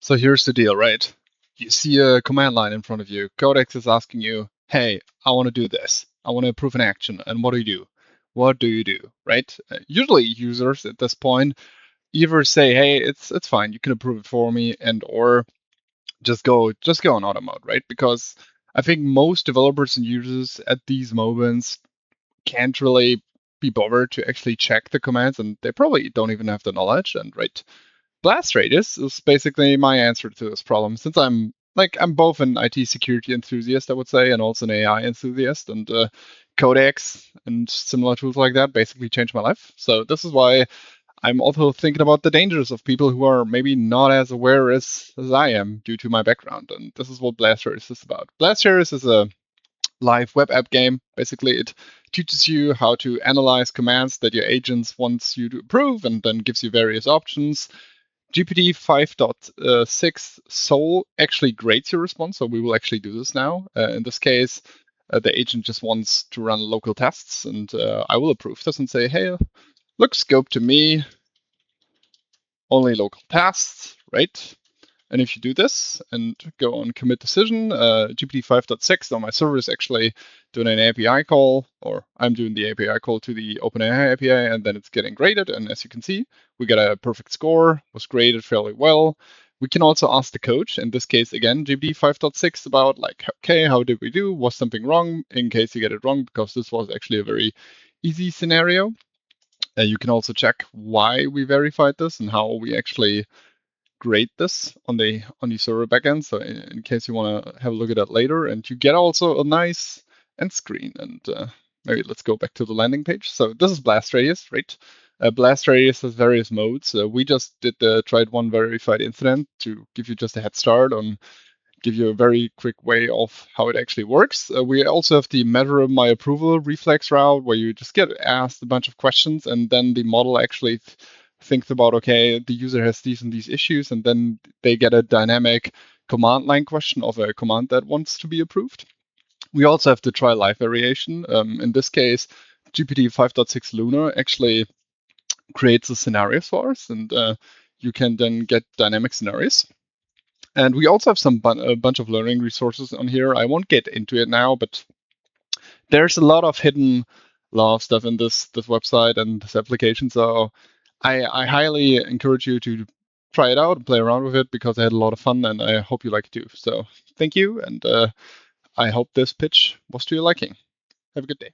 So here's the deal, right? You see a command line in front of you. Codex is asking you, hey, I want to do this. I want to approve an action. And what do you do? What do you do, right? Usually users at this point either say, hey, it's fine, you can approve it for me, and or just go on auto mode, right? Because I think most developers and users at these moments can't really be bothered to actually check the commands, and they probably don't even have the knowledge. And right, blast radius is basically my answer to this problem, since I'm both an IT security enthusiast, I would say, and also an AI enthusiast, and Codex and similar tools like that basically changed my life. So this is why I'm also thinking about the dangers of people who are maybe not as aware as I am due to my background. And this is what Blast Radius is about. Blast Radius is a live web app game. Basically, it teaches you how to analyze commands that your agents wants you to approve, and then gives you various options. GPT-5.6 Soul actually grades your response, so we will actually do this now. In this case, the agent just wants to run local tests, and I will approve this and say, hey, looks scope to me, only local tests, right? And if you do this and go on commit decision, GPT-5.6 on my server is actually doing an API call, or I'm doing the API call to the OpenAI API, and then it's getting graded. And as you can see, we got a perfect score, was graded fairly well. We can also ask the coach, in this case, again, GPT-5.6 about like, okay, how did we do? Was something wrong? In case you get it wrong, because this was actually a very easy scenario. You can also check why we verified this and how we actually grade this on the server backend. So in case you want to have a look at that later, and you get also a nice end screen. And maybe let's go back to the landing page. So this is Blast Radius, right? Blast Radius has various modes. We just did the tried one verified incident to give you just a head start on, give you a very quick way of how it actually works. We also have the measure my approval reflex route, where you just get asked a bunch of questions, and then the model actually thinks about, okay, the user has these and these issues, and then they get a dynamic command line question of a command that wants to be approved. We also have the try live variation. In this case, GPT 5.6 Luna actually creates a scenario for us, and you can then get dynamic scenarios. And we also have a bunch of learning resources on here. I won't get into it now, but there's a lot of hidden law stuff in this website and this application. So I highly encourage you to try it out and play around with it, because I had a lot of fun, and I hope you like it too. So thank you, and I hope this pitch was to your liking. Have a good day.